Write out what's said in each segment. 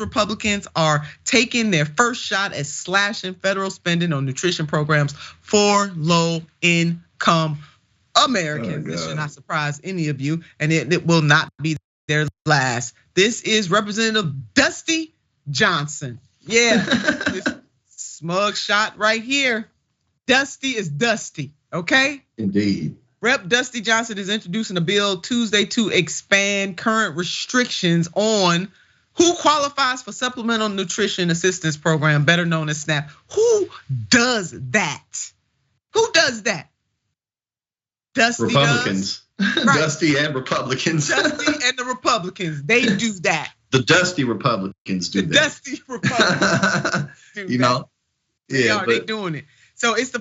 Republicans are taking their first shot at slashing federal spending on nutrition programs for low-income Americans. This should not surprise any of you, and it will not be their last. This is Representative Dusty Johnson. Yeah, this smug shot right here. Dusty is dusty, okay? Indeed. Rep. Dusty Johnson is introducing a bill Tuesday to expand current restrictions on who qualifies for Supplemental Nutrition Assistance Program, better known as SNAP. Who does that? Who does that? Dusty Republicans. Right. Dusty and Republicans. Dusty and the Republicans, they do that. The Dusty Republicans do that. The Dusty Republicans do that. They're doing it. So it's the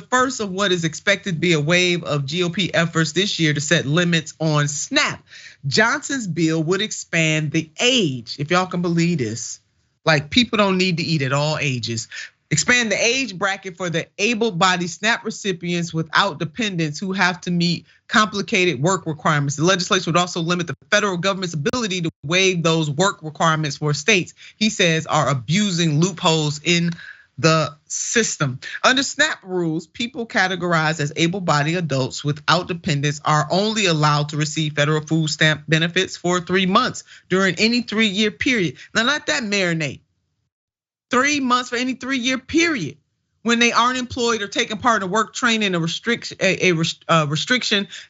first of what is expected to be a wave of GOP efforts this year to set limits on SNAP. Johnson's bill would expand the age, if y'all can believe this. Like, people don't need to eat at all ages. Expand the age bracket for the able-bodied SNAP recipients without dependents who have to meet complicated work requirements. The legislation would also limit the federal government's ability to waive those work requirements for states, he says, are abusing loopholes in the system. Under SNAP rules, people categorized as able-bodied adults without dependents are only allowed to receive federal food stamp benefits for 3 months during any 3-year period. Now let that marinate. 3 months for any 3-year period when they aren't employed or taking part in work training, a restriction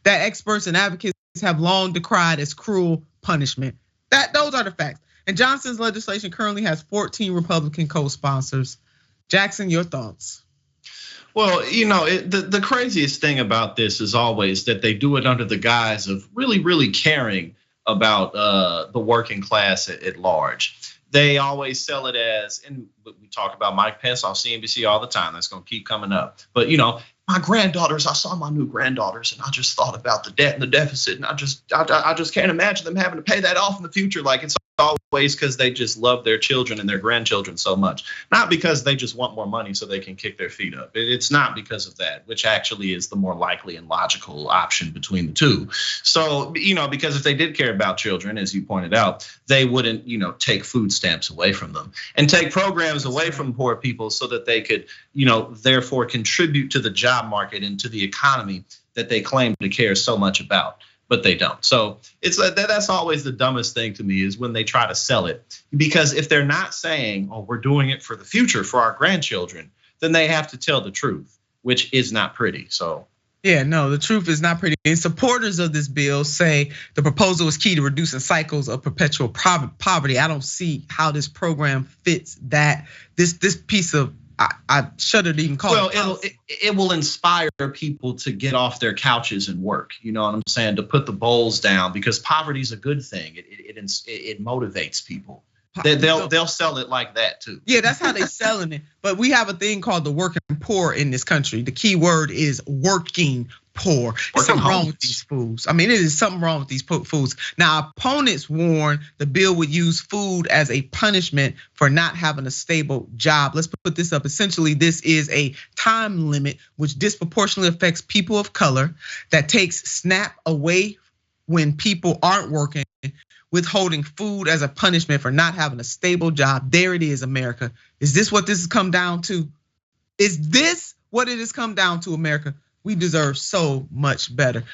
that experts and advocates have long decried as cruel punishment. Those are the facts. And Johnson's legislation currently has 14 Republican co-sponsors. Jackson, your thoughts? Well, the craziest thing about this is always that they do it under the guise of really caring about the working class at large. They always sell it as, and we talk about Mike Pence on CNBC all the time. That's going to keep coming up. But my granddaughters, I saw my new granddaughters, and I just thought about the debt and the deficit, and I just can't imagine them having to pay that off in the future. Like, it's always because they just love their children and their grandchildren so much, not because they just want more money so they can kick their feet up. It's not because of that, which actually is the more likely and logical option between the two. So, because if they did care about children, as you pointed out, they wouldn't, take food stamps away from them and take programs away from poor people so that they could, therefore contribute to the job market and to the economy that they claim to care so much about. But they don't. So that's always the dumbest thing to me, is when they try to sell it. Because if they're not saying, oh, we're doing it for the future, for our grandchildren, then they have to tell the truth, which is not pretty. So yeah, no, the truth is not pretty. And supporters of this bill say the proposal is key to reducing cycles of perpetual poverty. I don't see how this program fits that. This piece of, I shudder to even call it. It will inspire people to get off their couches and work. You know what I'm saying? To put the bowls down, because poverty is a good thing. It motivates people. They'll sell it like that too. Yeah, that's how they're selling it. But we have a thing called the working poor in this country. The key word is working poor. There's something wrong with these fools. I mean, it is something wrong with these foods. Now, opponents warn the bill would use food as a punishment for not having a stable job. Let's put this up. Essentially, this is a time limit which disproportionately affects people of color, that takes SNAP away when people aren't working, withholding food as a punishment for not having a stable job. There it is, America. Is this what this has come down to? Is this what it has come down to, America? We deserve so much better.